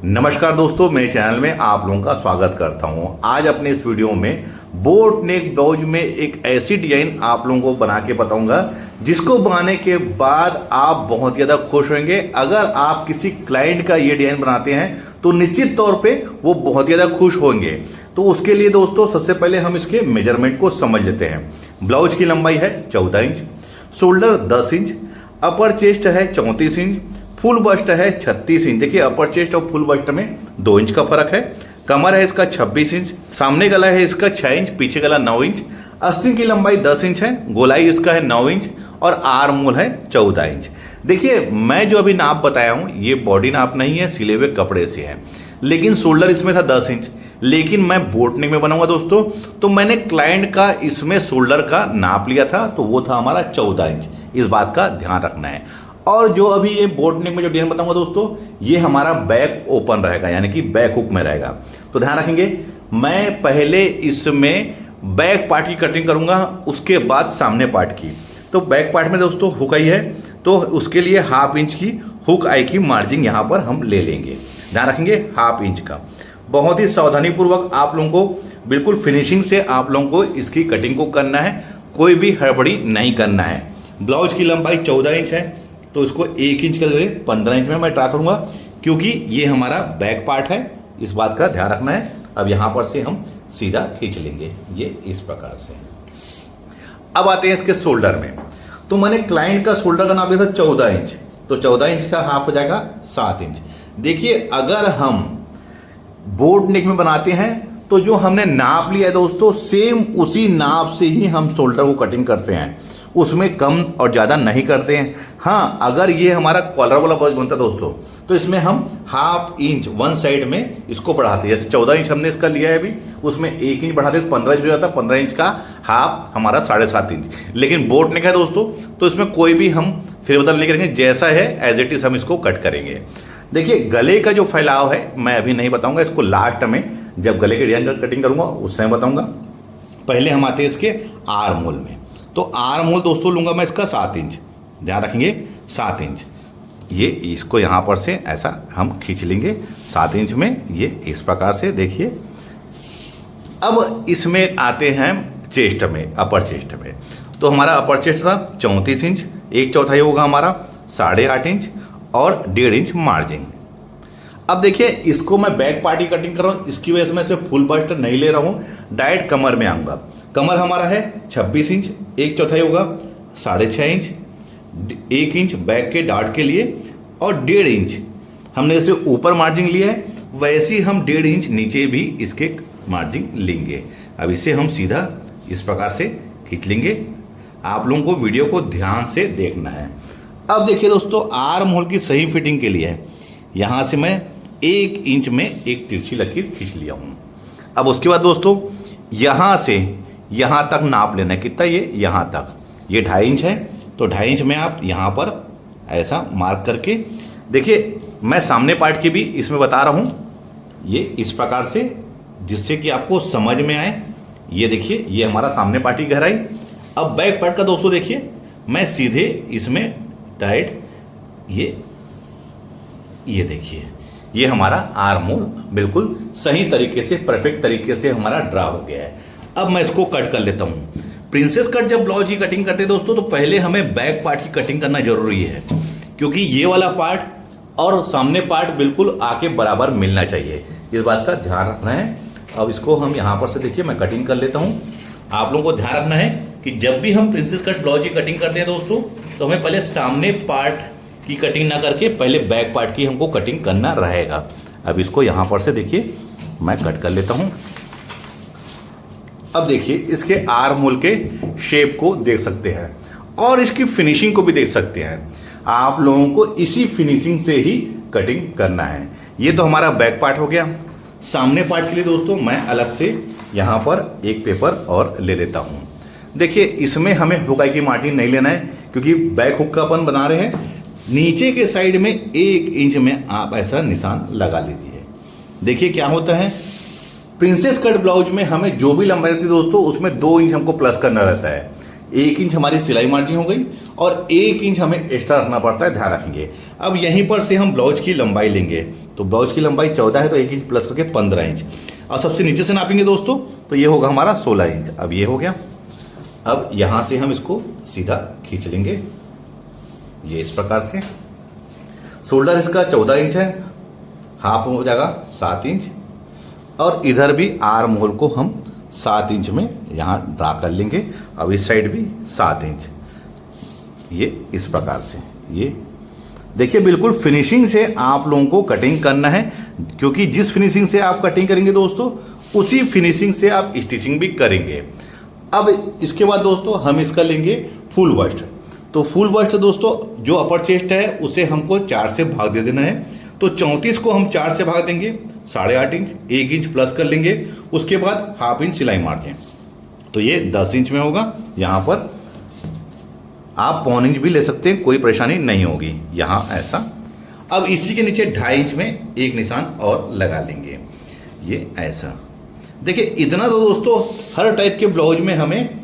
नमस्कार दोस्तों, मेरे चैनल में आप लोगों का स्वागत करता हूं। आज अपने इस वीडियो में बोट नेक ब्लाउज में एक ऐसी डिजाइन आप लोगों को बना के बताऊंगा जिसको बनाने के बाद आप बहुत ज़्यादा खुश होंगे। अगर आप किसी क्लाइंट का ये डिजाइन बनाते हैं तो निश्चित तौर पे वो बहुत ज़्यादा खुश होंगे। तो उसके लिए दोस्तों सबसे पहले हम इसके मेजरमेंट को समझ लेते हैं। ब्लाउज की लंबाई है 14 इंच, शोल्डर 10 इंच, अपर चेस्ट है 34 इंच, फुल बस्ट है 36 इंच। देखिए अपर चेस्ट और फुल बस्ट में 2 इंच का फर्क है। कमर है इसका 26 इंच, सामने गला है इसका 6 इंच, पीछे गला 9 इंच। आस्तीन की लंबाई 10 इंच है, गोलाई इसका है 9 इंच और आर्म होल है 14 इंच। देखिए मैं जो अभी नाप बताया हूं ये बॉडी नाप नहीं है, सिले हुए कपड़े से है। लेकिन शोल्डर इसमें था 10 इंच, लेकिन मैं बोट नेक में बनाऊंगा दोस्तों, तो मैंने क्लाइंट का इसमें शोल्डर का नाप लिया था, तो वो था हमारा 14 इंच। इस बात का ध्यान रखना है। और जो अभी ये बोट नेक में जो डिजाइन बताऊंगा दोस्तों, ये हमारा बैक ओपन रहेगा, यानी कि बैक हुक में रहेगा। तो ध्यान रखेंगे, मैं पहले इसमें बैक पार्ट की कटिंग करूंगा, उसके बाद सामने पार्ट की। तो बैक पार्ट में दोस्तों हुक आई है, तो उसके लिए 1/2 इंच की हुक आई की मार्जिन यहां पर हम ले लेंगे। ध्यान रखेंगे 1/2 इंच का। बहुत ही सावधानी पूर्वक आप लोगों को बिल्कुल फिनिशिंग से आप लोगों को इसकी कटिंग को करना है, कोई भी हड़बड़ी नहीं करना है। ब्लाउज की लंबाई 14 इंच है, तो इसको 1 इंच कर 15 इंच में मैं ट्रा करूंगा, क्योंकि ये हमारा बैक पार्ट है। इस बात का ध्यान रखना है। अब यहां पर से हम सीधा खींच लेंगे ये इस प्रकार से। अब आते हैं इसके शोल्डर में। तो मैंने क्लाइंट का शोल्डर का नाप लिया था 14 इंच, तो 14 इंच का हाफ हो जाएगा 7 इंच। देखिए अगर हम बोट नेक में बनाते हैं तो जो हमने नाप लिया है दोस्तों, सेम उसी नाप से ही हम शोल्डर को कटिंग करते हैं, उसमें कम और ज़्यादा नहीं करते हैं। हाँ, अगर ये हमारा कॉलर वाला ब्लाउज बनता है दोस्तों, तो इसमें हम 1/2 इंच वन साइड में इसको बढ़ाते हैं। जैसे 14 इंच हमने इसका लिया है अभी, उसमें 1 इंच बढ़ाते 15 इंच हो जाता है। 15 इंच का हाफ हमारा 7.5 इंच। लेकिन बोट नेक है दोस्तों, तो इसमें कोई भी हम फेरबदल नहीं करेंगे, जैसा है एज इट इज हम इसको कट करेंगे। देखिए गले का जो फैलाव है मैं अभी नहीं बताऊंगा, इसको लास्ट में जब गले के डिजाइन कटिंग करूंगा उस समय बताऊंगा। पहले हम आते हैं इसके आर्म होल में। तो आर्म होल दोस्तों लूंगा मैं इसका 7 इंच। ध्यान रखेंगे 7 इंच। ये इसको यहां पर से ऐसा हम खींच लेंगे 7 इंच में, ये इस प्रकार से। देखिए अब इसमें आते हैं चेस्ट में, अपर चेस्ट में। तो हमारा अपर चेस्ट था 34 इंच, 1/4 होगा हमारा 8.5 इंच और 1.5 इंच मार्जिन। अब देखिए इसको मैं बैक पार्ट की कटिंग कर रहा हूं, इसकी वजह से मैं इसमें फुल बस्ट नहीं ले रहा हूं, डायरेक्ट कमर में आऊंगा। कमर हमारा है 26 इंच, 1/4 होगा 6.5 इंच, 1 इंच बैक के डार्ट के लिए और 1.5 इंच हमने जैसे ऊपर मार्जिन लिया है, वैसे ही हम 1.5 इंच नीचे भी इसके मार्जिन लेंगे। अब इसे हम सीधा इस प्रकार से खींच लेंगे। आप लोगों को वीडियो को ध्यान से देखना है। अब देखिए दोस्तों, आर्म होल की सही फिटिंग के लिए यहां से मैं 1 इंच में एक तिरछी लकीर खींच लिया हूं। अब उसके बाद दोस्तों यहां से यहां तक नाप लेना है। कितना? ये यहां तक, ये 2.5 इंच है, तो 2.5 इंच में आप यहां पर ऐसा मार्क करके देखिए। मैं सामने पार्ट की भी इसमें बता रहा हूं, ये इस प्रकार से, जिससे कि आपको समझ में आए। ये देखिए ये हमारा सामने पार्ट की गहराई। अब बैक पार्ट का दोस्तों देखिए, मैं सीधे इसमें डायरेक्ट ये देखिए, ये हमारा आर्म होल बिल्कुल सही तरीके से, परफेक्ट तरीके से हमारा ड्रा हो गया है। अब मैं इसको कट कर लेता हूं। प्रिंसेस कट जब ब्लाउज की कटिंग करते हैं दोस्तों, तो पहले हमें बैक पार्ट की कटिंग करना जरूरी है, क्योंकि ये वाला पार्ट और सामने पार्ट बिल्कुल आके बराबर मिलना चाहिए। इस बात का ध्यान रखना है। अब इसको हम यहां पर से देखिए मैं कटिंग कर लेता हूं। आप लोगों को ध्यान रखना है कि जब भी हम प्रिंसेस कट ब्लाउज की कटिंग करते हैं दोस्तों, तो हमें पहले सामने पार्ट की कटिंग ना करके पहले बैक पार्ट की हमको कटिंग करना रहेगा। अब इसको यहां पर से देखिए मैं कट कर लेता हूं। अब देखिए इसके आर्म होल के शेप को देख सकते हैं और इसकी फिनिशिंग को भी देख सकते हैं। आप लोगों को इसी फिनिशिंग से ही कटिंग करना है। ये तो हमारा बैक पार्ट हो गया। सामने पार्ट के लिए दोस्तों मैं अलग से यहां पर एक पेपर और ले लेता हूं। देखिए इसमें हमें हुक आई की मार्जिन नहीं लेना है, क्योंकि बैक हुक का अपन बना रहे हैं। नीचे के साइड में 1 इंच में आप ऐसा निशान लगा लीजिए। देखिए क्या होता है, प्रिंसेस कट ब्लाउज में हमें जो भी लंबाई रहती है दोस्तों, उसमें 2 इंच हमको प्लस करना रहता है। 1 इंच हमारी सिलाई मार्जिन हो गई और 1 इंच हमें एक्स्ट्रा रखना पड़ता है, ध्यान रखेंगे। अब यहीं पर से हम ब्लाउज की लंबाई लेंगे, तो ब्लाउज की लंबाई 14 है तो 1 इंच प्लस करके 15 इंच, और सबसे नीचे से नापेंगे दोस्तों तो ये होगा हमारा 16 इंच। अब ये हो गया। अब यहां से हम इसको सीधा खींच लेंगे, ये इस प्रकार से। शोल्डर इसका 14 इंच है, हाफ हो जाएगा 7 इंच, और इधर भी आर्म होल को हम 7 इंच में यहाँ ड्रा कर लेंगे। अब इस साइड भी 7 इंच, ये इस प्रकार से। ये देखिए बिल्कुल फिनिशिंग से आप लोगों को कटिंग करना है, क्योंकि जिस फिनिशिंग से आप कटिंग करेंगे दोस्तों उसी फिनिशिंग से आप स्टिचिंग भी करेंगे। अब इसके बाद दोस्तों हम इसका लेंगे फुल बस्ट। तो फुल बस्ट दोस्तों जो अपर चेस्ट है उसे हमको 4 से भाग दे देना है, तो 34 को हम 4 से भाग देंगे 8.5 इंच, 1 इंच प्लस कर लेंगे, उसके बाद हाफ इंच सिलाई मार्जिन, तो ये 10 इंच में होगा। यहाँ पर आप पौन इंच भी ले सकते हैं, कोई परेशानी नहीं होगी, यहाँ ऐसा। अब इसी के नीचे 2.5 इंच में एक निशान और लगा लेंगे, ये ऐसा। देखिए इतना तो दोस्तों हर टाइप के ब्लाउज में हमें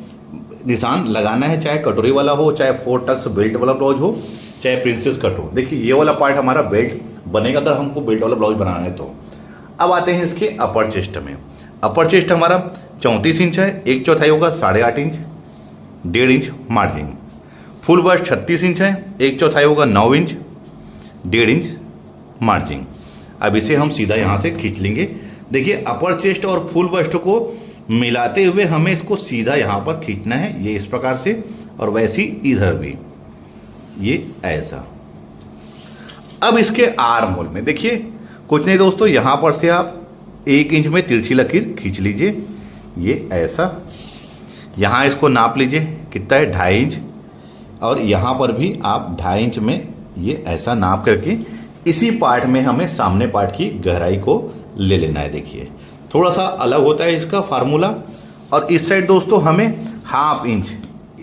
निशान लगाना है, चाहे कटोरी वाला हो, चाहे 4 टक्स बेल्ट वाला ब्लाउज हो, चाहे प्रिंसेस कट हो। देखिए ये वाला पार्ट हमारा बेल्ट बनेगा अगर हमको बेल्ट वाला ब्लाउज बनाना है तो। अब आते हैं इसके अपर चेस्ट में। अपर चेस्ट हमारा 34 इंच है, 1/4 होगा 8.5 inch, 1.5 inch margin. Full bust 36 inch है, 1/4 होगा 9 इंच, 1.5 इंच मार्जिन। अब इसे हम सीधा यहाँ से खींच लेंगे। देखिए अपर चेस्ट और फुल बस्ट को मिलाते हुए हमें इसको सीधा यहाँ पर खींचना है, ये इस प्रकार से, और वैसी इधर भी, ये ऐसा। अब इसके आर्म होल में देखिए कुछ नहीं दोस्तों, यहाँ पर से आप 1 इंच में तिरछी लकीर खींच लीजिए, ये ऐसा। यहाँ इसको नाप लीजिए कितना है, 2.5 इंच, और यहाँ पर भी आप 2.5 इंच में ये ऐसा नाप करके इसी पार्ट में हमें सामने पार्ट की गहराई को ले लेना है। देखिए थोड़ा सा अलग होता है इसका फार्मूला। और इस साइड दोस्तों हमें हाफ इंच,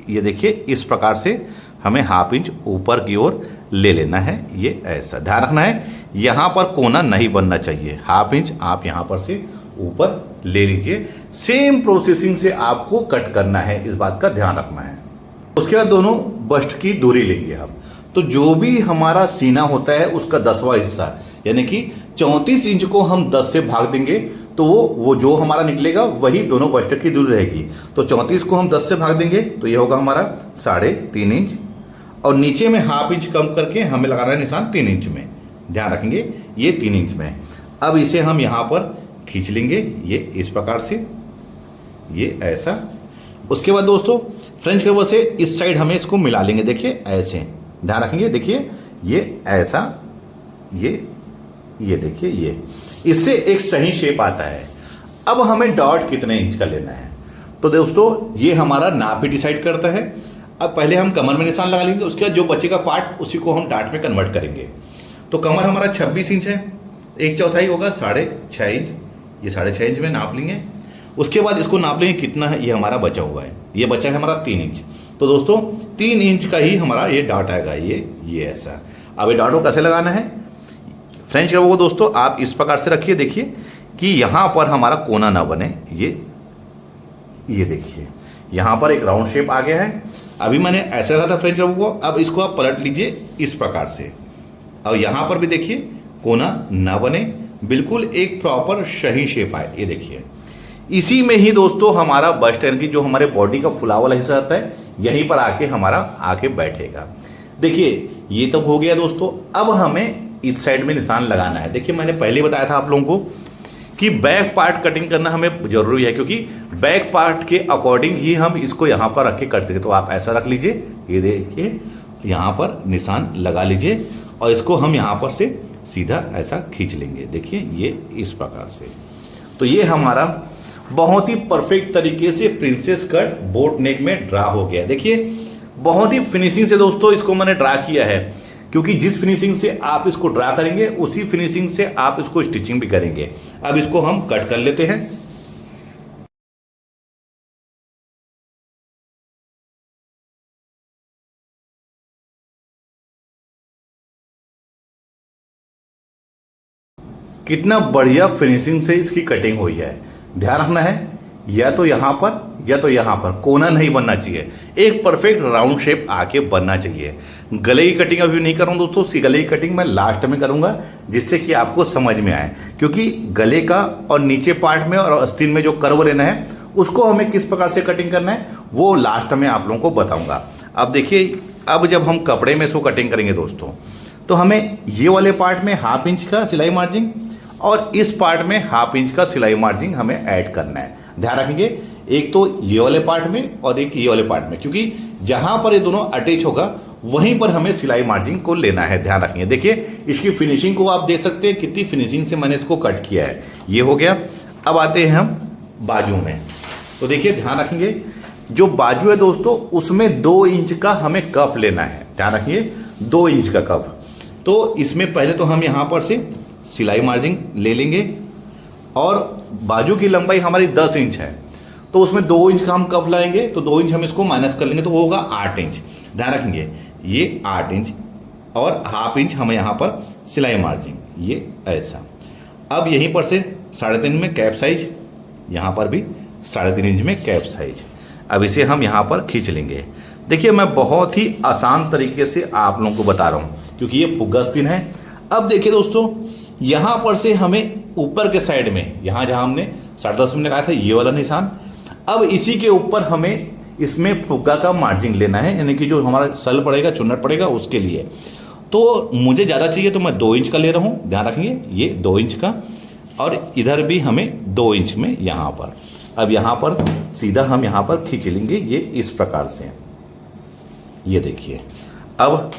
ये देखिए इस प्रकार से हमें हाफ इंच ऊपर की ओर ले लेना है, ये ऐसा। ध्यान रखना है यहाँ पर कोना नहीं बनना चाहिए, हाफ इंच आप यहाँ पर से ऊपर ले लीजिए। सेम प्रोसेसिंग से आपको कट करना है, इस बात का ध्यान रखना है। उसके बाद दोनों बस्ट की दूरी लेंगे आप, तो जो भी हमारा सीना होता है उसका 10वां हिस्सा, यानी कि 34 इंच को हम 10 से भाग देंगे तो वो जो हमारा निकलेगा वही दोनों बस्ट की दूरी रहेगी। तो 34 को हम 10 से भाग देंगे तो ये होगा हमारा 3.5 इंच, और नीचे में हाफ इंच कम करके हमें लगाना है निशान 3 इंच में, ध्यान रखेंगे ये 3 इंच में। अब इसे हम यहाँ पर खींच लेंगे, ये इस प्रकार से, ये ऐसा। उसके बाद दोस्तों फ्रेंच कर्व से इस साइड हमें इसको मिला लेंगे, देखिए ऐसे, ध्यान रखेंगे। देखिए ये ऐसा, ये देखिए ये, इससे एक सही शेप आता है। अब हमें डॉट कितने इंच का लेना है, तो दोस्तों ये हमारा नाप ही डिसाइड करता है। अब पहले हम कमर में निशान लगा लेंगे, उसके बाद जो बचेगा पार्ट उसी को हम डाट में कन्वर्ट करेंगे। तो कमर हमारा 26 इंच है, 1/4 होगा 6.5 इंच, ये 6.5 इंच में नाप लेंगे। उसके बाद इसको नाप लेंगे कितना है, ये हमारा बचा हुआ है, ये बचा है हमारा 3 इंच। तो दोस्तों 3 इंच का ही हमारा ये डाट आएगा, ये ऐसा। अब ये डाट को कैसे लगाना है, फ्रेंच कर्व को दोस्तों आप इस प्रकार से रखिए, देखिए कि यहाँ पर हमारा कोना ना बने, ये देखिए यहाँ पर एक राउंड शेप आ गया है। अभी मैंने ऐसे रखा था फ्रेंच कर्व को, अब इसको आप पलट लीजिए इस प्रकार से, और यहाँ पर भी देखिए कोना ना बने, बिल्कुल एक प्रॉपर सही शेप आए, ये देखिए। इसी में ही दोस्तों हमारा बस्ट यानी कि जो हमारे बॉडी का फुला वाला हिस्सा आता है यहीं पर आके हमारा आके बैठेगा। देखिए ये तो हो गया दोस्तों। अब हमें इस साइड में निशान लगाना है। देखिए मैंने पहले बताया था आप लोगों को कि बैक पार्ट कटिंग करना हमें जरूरी है, क्योंकि बैक पार्ट के अकॉर्डिंग ही हम इसको यहाँ पर रख के कट देंगे। तो आप ऐसा रख लीजिए, ये देखिए यहाँ पर निशान लगा लीजिए, और इसको हम यहाँ पर से सीधा ऐसा खींच लेंगे, देखिए ये इस प्रकार से। तो ये हमारा बहुत ही परफेक्ट तरीके से प्रिंसेस कट बोट नेक में ड्रा हो गया। देखिए बहुत ही फिनिशिंग से दोस्तों इसको मैंने ड्रा किया है, क्योंकि जिस फिनिशिंग से आप इसको ड्रा करेंगे उसी फिनिशिंग से आप इसको स्टिचिंग भी करेंगे। अब इसको हम कट कर लेते हैं। कितना बढ़िया फिनिशिंग से इसकी कटिंग हुई है, ध्यान रखना है या तो यहाँ पर या तो यहाँ पर, कोना नहीं बनना चाहिए, एक परफेक्ट राउंड शेप आके बनना चाहिए। गले की कटिंग अभी नहीं कर रहा हूँ दोस्तों, उसकी गले की कटिंग मैं लास्ट में करूँगा जिससे कि आपको समझ में आए, क्योंकि गले का और नीचे पार्ट में और आस्तीन में जो कर्व लेना है उसको हमें किस प्रकार से कटिंग करना है वो लास्ट में आप लोगों को बताऊँगा। अब देखिए, अब जब हम कपड़े में इसको कटिंग करेंगे दोस्तों, तो हमें ये वाले पार्ट में 1/2 इंच का सिलाई मार्जिन और इस पार्ट में 1/2 इंच का सिलाई मार्जिन हमें ऐड करना है। ध्यान रखेंगे, एक तो ये वाले पार्ट में और एक ये वाले पार्ट में, क्योंकि जहां पर ये दोनों अटैच होगा वहीं पर हमें सिलाई मार्जिन को लेना है। ध्यान रखेंगे, देखिए इसकी फिनिशिंग को आप देख सकते हैं कितनी फिनिशिंग से मैंने इसको कट किया है। ये हो गया। अब आते हैं हम बाजू में, तो देखिए ध्यान रखेंगे, जो बाजू है दोस्तों उसमें 2 इंच का हमें कप लेना है। ध्यान रखिए, 2 इंच का कप। तो इसमें पहले तो हम यहाँ पर से सिलाई मार्जिन ले लेंगे और बाजू की लंबाई हमारी 10 इंच है, तो उसमें 2 इंच का हम कप लाएंगे, तो 2 इंच हम इसको माइनस कर लेंगे तो वो होगा 8 इंच। ध्यान रखेंगे, ये 8 इंच और 1/2 इंच हमें यहाँ पर सिलाई मार्जिन, ये ऐसा। अब यहीं पर से 3.5 में कैप साइज, यहाँ पर भी 3.5 इंच में कैप साइज। अब इसे हम यहाँ पर खींच लेंगे। देखिए मैं बहुत ही आसान तरीके से आप लोगों को बता रहा हूँ क्योंकि ये फुग्गा आस्तीन है। अब देखिए दोस्तों, यहाँ पर से हमें ऊपर के साइड में, यहाँ जहाँ हमने 10.5 में लगाया था ये वाला निशान, अब इसी के ऊपर हमें इसमें फुग्गा का मार्जिन लेना है, यानी कि जो हमारा सल पड़ेगा, चुन्नट पड़ेगा उसके लिए। तो मुझे ज़्यादा चाहिए तो मैं 2 इंच का ले रहा हूँ। ध्यान रखेंगे, ये 2 इंच का और इधर भी हमें 2 इंच में यहाँ पर। अब यहाँ पर सीधा हम यहाँ पर खींच लेंगे, ये इस प्रकार से। ये देखिए, अब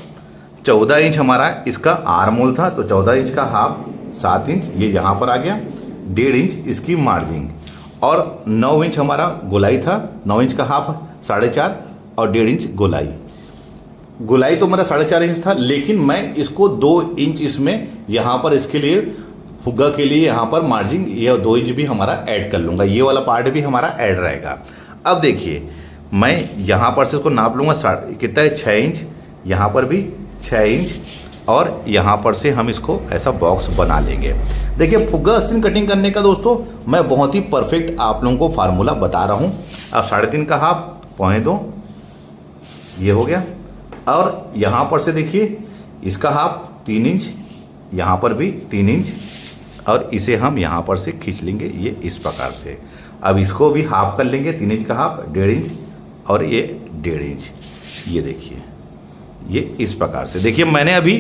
14 इंच हमारा इसका आर्म होल था, तो 14 इंच का हाफ 7 इंच ये यहाँ पर आ गया, 1.5 इंच इसकी मार्जिन और 9 इंच हमारा गोलाई था, 9 इंच का हाफ 4.5 और 1.5 इंच गोलाई। गोलाई तो मेरा 4.5 इंच था, लेकिन मैं इसको 2 इंच इसमें यहाँ पर इसके लिए फुग्गा के लिए यहाँ पर मार्जिन ये 2 इंच भी हमारा ऐड कर लूँगा, ये वाला पार्ट भी हमारा ऐड रहेगा। अब देखिए मैं यहाँ पर से इसको नाप लूँगा, कितना है 6 इंच, यहाँ पर भी 6 इंच और यहाँ पर से हम इसको ऐसा बॉक्स बना लेंगे। देखिए फुग्गा आस्तीन कटिंग करने का दोस्तों मैं बहुत ही परफेक्ट आप लोगों को फार्मूला बता रहा हूँ। अब 3.5 का हाफ 0.2 ये हो गया और यहाँ पर से देखिए इसका हाफ 3 इंच, यहाँ पर भी 3 इंच और इसे हम यहाँ पर से खींच लेंगे ये इस प्रकार से। अब इसको भी हाफ कर लेंगे, 3 इंच का हाफ 1.5 इंच और ये 1.5 इंच। ये देखिए ये इस प्रकार से। देखिए मैंने अभी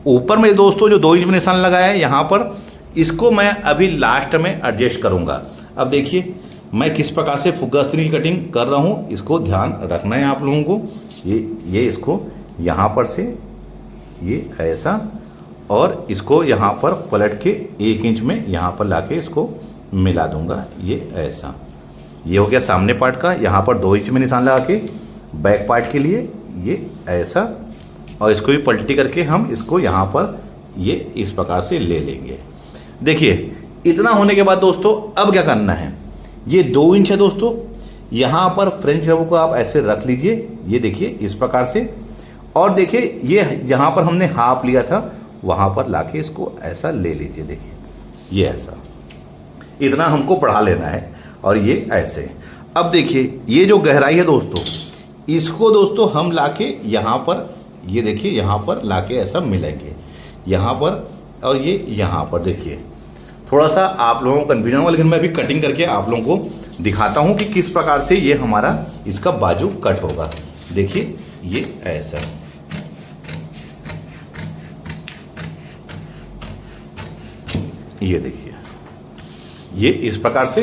ऊपर में दोस्तों जो 2 इंच में निशान लगाया है यहाँ पर, इसको मैं अभी लास्ट में एडजस्ट करूँगा। अब देखिए मैं किस प्रकार से फुग्गा आस्तीन की कटिंग कर रहा हूँ, इसको ध्यान रखना है आप लोगों को। ये इसको यहाँ पर से ये ऐसा और इसको यहाँ पर पलट के 1 इंच में यहाँ पर लाके इसको मिला दूंगा, ये ऐसा। ये हो गया सामने पार्ट का, यहाँ पर 2 इंच में निशान लगा के बैक पार्ट के लिए ये ऐसा और इसको भी पलटी करके हम इसको यहाँ पर ये इस प्रकार से ले लेंगे। देखिए इतना होने के बाद दोस्तों अब क्या करना है, ये 2 इंच है दोस्तों, यहाँ पर फ्रेंच कर्व को आप ऐसे रख लीजिए, ये देखिए इस प्रकार से। और देखिए ये जहाँ पर हमने हाफ लिया था वहाँ पर लाके इसको ऐसा ले लीजिए, देखिए ये ऐसा। इतना हमको बढ़ा लेना है और ये ऐसे। अब देखिए ये जो गहराई है दोस्तों, इसको दोस्तों हम लाके यहाँ पर, ये देखिए यहाँ पर लाके ऐसा मिलाएंगे यहाँ पर और ये यहाँ पर। देखिए थोड़ा सा आप लोगों को कन्फ्यूजन होगा, लेकिन मैं अभी कटिंग करके आप लोगों को दिखाता हूँ कि किस प्रकार से ये हमारा इसका बाजू कट होगा। देखिए ये ऐसा, ये देखिए ये इस प्रकार से।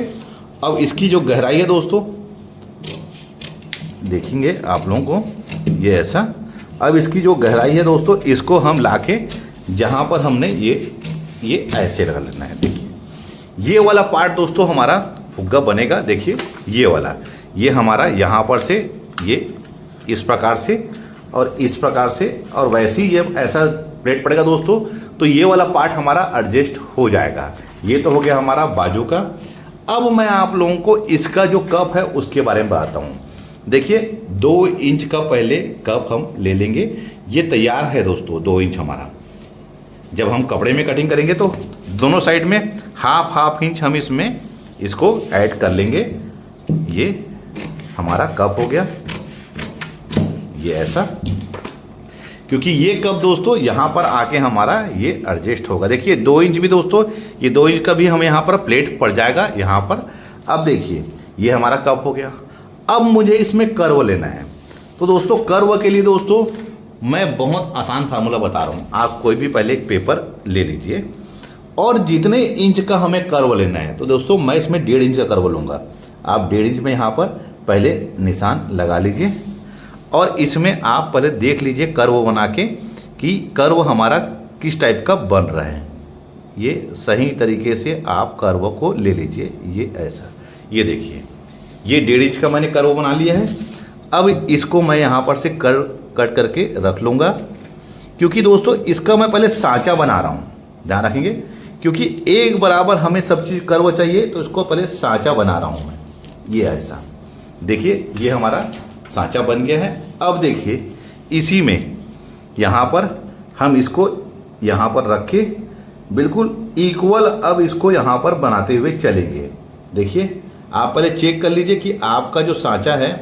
अब इसकी जो गहराई है दोस्तों देखेंगे आप लोगों को, ये ऐसा। अब इसकी जो गहराई है दोस्तों, इसको हम लाके जहाँ पर हमने ये ऐसे लगा लेना है। देखिए ये वाला पार्ट दोस्तों हमारा फुग्गा बनेगा। देखिए ये वाला, ये हमारा यहाँ पर से ये इस प्रकार से और इस प्रकार से और वैसे ही ये ऐसा प्लेट पड़ेगा दोस्तों, तो ये वाला पार्ट हमारा एडजस्ट हो जाएगा। ये तो हो गया हमारा बाजू का। अब मैं आप लोगों को इसका जो कप है उसके बारे में बताता हूँ। देखिए 2 इंच का पहले कप हम ले लेंगे, ये तैयार है दोस्तों 2 इंच हमारा। जब हम कपड़े में कटिंग करेंगे तो दोनों साइड में हाफ इंच हम इसमें इसको ऐड कर लेंगे, ये हमारा कप हो गया, ये ऐसा, क्योंकि ये कप दोस्तों यहाँ पर आके हमारा ये एडजस्ट होगा। देखिए 2 इंच भी दोस्तों, ये 2 इंच का भी हमें यहाँ पर प्लेट पड़ जाएगा यहाँ पर। अब देखिए ये हमारा कप हो गया। अब मुझे इसमें कर्व लेना है, तो दोस्तों कर्व के लिए दोस्तों मैं बहुत आसान फार्मूला बता रहा हूँ। आप कोई भी पहले एक पेपर ले लीजिए और जितने इंच का हमें कर्व लेना है, तो दोस्तों मैं इसमें 1.5 इंच का कर्व लूँगा। आप 1.5 इंच में यहाँ पर पहले निशान लगा लीजिए और इसमें आप पहले देख लीजिए कर्व बना के कि कर्व हमारा किस टाइप का बन रहा है। ये सही तरीके से आप कर्व को ले लीजिए, ये ऐसा। ये देखिए ये 1.5 इंच का मैंने कर्व बना लिया है। अब इसको मैं यहाँ पर से कट करके रख लूँगा, क्योंकि दोस्तों इसका मैं पहले सांचा बना रहा हूँ, ध्यान रखेंगे, क्योंकि एक बराबर हमें सब चीज़ कर्व चाहिए, तो इसको पहले सांचा बना रहा हूँ मैं, ये ऐसा। देखिए ये हमारा सांचा बन गया है। अब देखिए इसी में यहाँ पर हम इसको यहाँ पर रख के बिल्कुल इक्वल अब इसको यहाँ पर बनाते हुए चलेंगे। देखिए आप पहले चेक कर लीजिए कि आपका जो सांचा है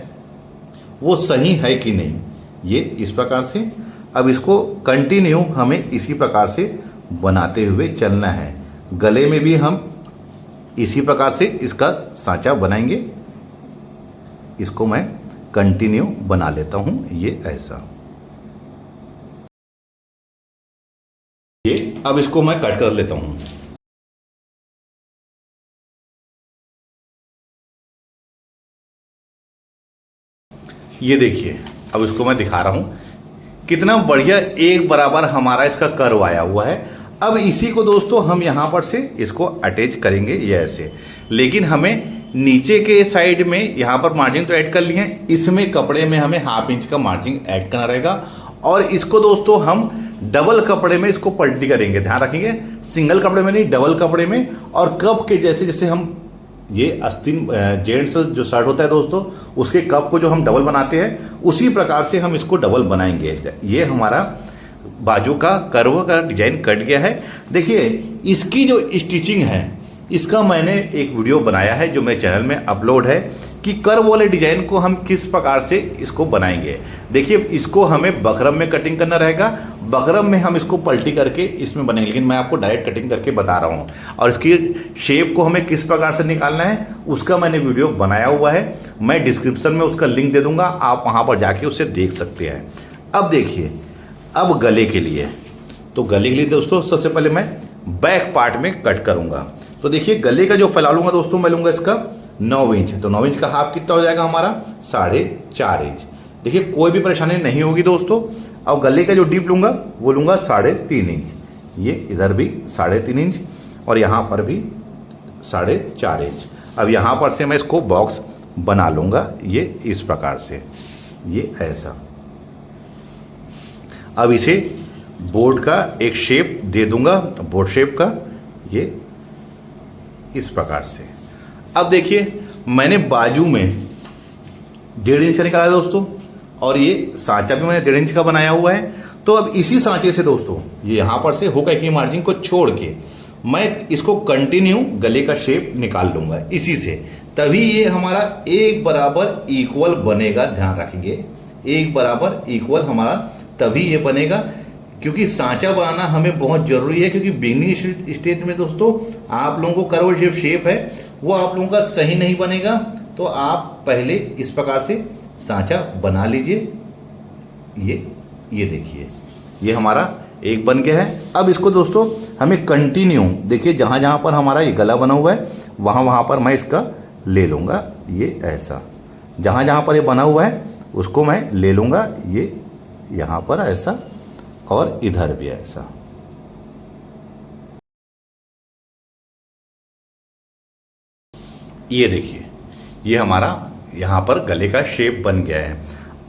वो सही है कि नहीं। ये इस प्रकार से अब इसको कंटिन्यू हमें इसी प्रकार से बनाते हुए चलना है। गले में भी हम इसी प्रकार से इसका सांचा बनाएंगे। इसको मैं कंटिन्यू बना लेता हूं, ये ऐसा। ये अब इसको मैं कट कर लेता हूं। ये देखिए अब इसको मैं दिखा रहा हूं कितना बढ़िया एक बराबर हमारा इसका कर्व आया हुआ है। अब इसी को दोस्तों हम यहां पर से इसको अटैच करेंगे, ये ऐसे। लेकिन हमें नीचे के साइड में यहाँ पर मार्जिन तो ऐड कर लिए हैं, इसमें कपड़े में हमें 1/2 इंच का मार्जिन ऐड करना रहेगा। और इसको दोस्तों हम डबल कपड़े में इसको पलटी करेंगे, ध्यान रखेंगे, सिंगल कपड़े में नहीं, डबल कपड़े में। और कप के जैसे जैसे हम ये आस्तीन जेंट्स जो शर्ट होता है दोस्तों, उसके कप को जो हम डबल बनाते हैं, उसी प्रकार से हम इसको डबल बनाएंगे। ये हमारा बाजू का कर्व का डिजाइन कट गया है। देखिए इसकी जो स्टिचिंग है, इसका मैंने एक वीडियो बनाया है जो मेरे चैनल में अपलोड है कि कर्व वाले डिजाइन को हम किस प्रकार से इसको बनाएंगे। देखिए इसको हमें बकरम में कटिंग करना रहेगा, बकरम में हम इसको पलटी करके इसमें बनेंगे, लेकिन मैं आपको डायरेक्ट कटिंग करके बता रहा हूँ। और इसकी शेप को हमें किस प्रकार से निकालना है उसका मैंने वीडियो बनाया हुआ है, मैं डिस्क्रिप्शन में उसका लिंक दे दूंगा, आप वहाँ पर जाके उसे देख सकते हैं। अब देखिए अब गले के लिए, तो गले के लिए दोस्तों सबसे पहले मैं बैक पार्ट में कट करूंगा। तो देखिए गले का जो फैला लूंगा दोस्तों, मैं लूंगा इसका 9 इंच। तो 9 इंच का हाफ कितना हो जाएगा हमारा 4.5 इंच। देखिए कोई भी परेशानी नहीं होगी दोस्तों। अब गले का जो डीप लूंगा वो लूंगा 3.5 इंच। ये इधर भी 3.5 इंच और यहाँ पर भी 4.5 इंच। अब यहाँ पर से मैं इसको बॉक्स बना लूंगा, ये इस प्रकार से, ये ऐसा। अब इसे बोर्ड का एक शेप दे दूंगा, बोर्ड शेप का, ये इस प्रकार से। अब देखिए मैंने बाजू में 1.5 इंच निकाला है दोस्तों, और ये सांचा भी मैंने 1.5 इंच का बनाया हुआ है। तो अब इसी सांचे से दोस्तों ये यहाँ पर से हुक की मार्जिन को छोड़ के मैं इसको कंटिन्यू गले का शेप निकाल लूंगा इसी से, तभी ये हमारा एक बराबर इक्वल बनेगा। ध्यान रखेंगे एक बराबर इक्वल हमारा तभी ये बनेगा, क्योंकि सांचा बनाना हमें बहुत जरूरी है। क्योंकि बिगनिंग स्टेज में दोस्तों आप लोगों को कर्व शेप है वो आप लोगों का सही नहीं बनेगा, तो आप पहले इस प्रकार से सांचा बना लीजिए। ये देखिए ये हमारा एक बन गया है। अब इसको दोस्तों हमें कंटिन्यू, देखिए जहाँ जहाँ पर हमारा ये गला बना हुआ है वहाँ पर मैं इसका ले लूँगा, ये ऐसा। जहाँ जहाँ पर ये बना हुआ है उसको मैं ले लूँगा, ये यहाँ पर ऐसा और इधर भी ऐसा। ये देखिए ये हमारा यहाँ पर गले का शेप बन गया है।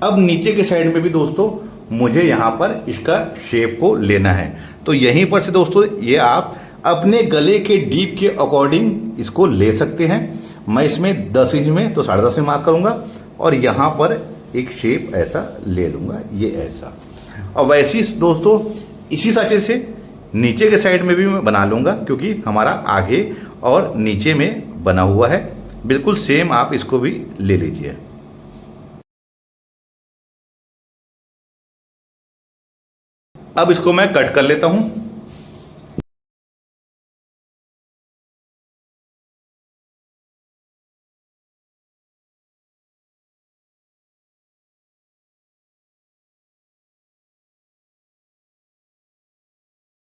अब नीचे के साइड में भी दोस्तों मुझे यहाँ पर इसका शेप को लेना है, तो यहीं पर से दोस्तों ये आप अपने गले के डीप के अकॉर्डिंग इसको ले सकते हैं। मैं इसमें 10 इंच में तो 10.5 में मार्क करूँगा और यहाँ पर एक शेप ऐसा ले लूँगा, ये ऐसा। और वैसे ही दोस्तों इसी सांचे से नीचे के साइड में भी मैं बना लूँगा, क्योंकि हमारा आगे और नीचे में बना हुआ है। बिल्कुल सेम आप इसको भी ले लीजिए। अब इसको मैं कट कर लेता हूं।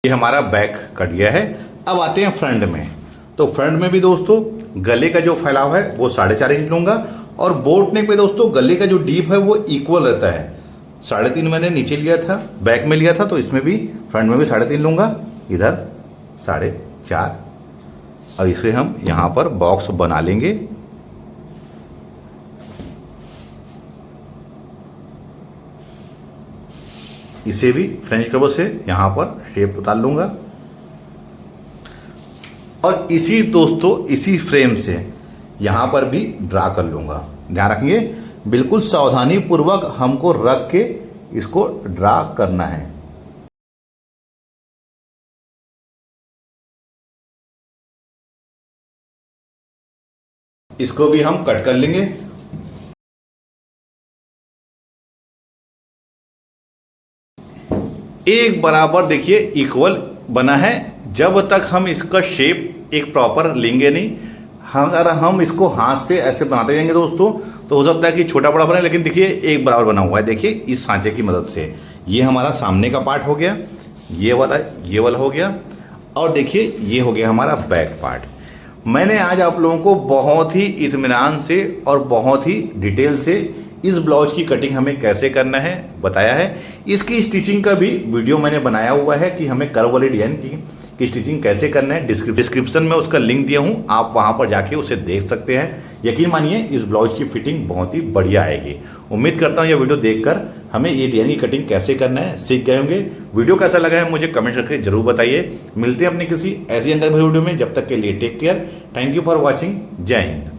ये हमारा बैक कट गया है। अब आते हैं फ्रंट में। तो फ्रंट में भी दोस्तों गले का जो फैलाव है वो 4.5 इंच लूंगा, और बोट नेक पे दोस्तों गले का जो डीप है वो इक्वल रहता है। 3.5 मैंने नीचे लिया था, बैक में लिया था, तो इसमें भी फ्रंट में भी 3.5 लूंगा, इधर 4.5, और इसे हम यहाँ पर बॉक्स बना लेंगे। इसे भी फ्रेंच कर्व से यहाँ पर शेप उतार लूंगा, और इसी दोस्तों इसी फ्रेम से यहाँ पर भी ड्रा कर लूंगा। ध्यान रखेंगे, बिल्कुल सावधानी पूर्वक हमको रख के इसको ड्रा करना है। इसको भी हम कट कर लेंगे। एक बराबर देखिए इक्वल बना है। जब तक हम इसका शेप एक प्रॉपर लेंगे नहीं, अगर हम इसको हाथ से ऐसे बनाते जाएंगे दोस्तों, तो हो सकता है कि छोटा बड़ा बने, लेकिन देखिए एक बराबर बना हुआ है। देखिए इस सांचे की मदद से ये हमारा सामने का पार्ट हो गया, ये वाला हो गया, और देखिए ये हो गया हमारा बैक पार्ट। मैंने आज आप लोगों को बहुत ही इत्मीनान से और बहुत ही डिटेल से इस ब्लाउज की कटिंग हमें कैसे करना है बताया है। इसकी स्टिचिंग का भी वीडियो मैंने बनाया हुआ है कि हमें कर्व वाली डिजाइन की स्टिचिंग कैसे करना है। डिस्क्रिप्शन में उसका लिंक दिया हूँ, आप वहां पर जाके उसे देख सकते हैं। यकीन मानिए इस ब्लाउज की फिटिंग बहुत ही बढ़िया आएगी। उम्मीद करता हूँ यह वीडियो देखकर हमें ये डिजाइन की कटिंग कैसे करना है सीख गए होंगे। वीडियो कैसा लगा है मुझे कमेंट करके जरूर बताइए। मिलते हैं अपने किसी ऐसी अंदर वीडियो में, जब तक के लिए take care. Thank you for watching. जय हिंद।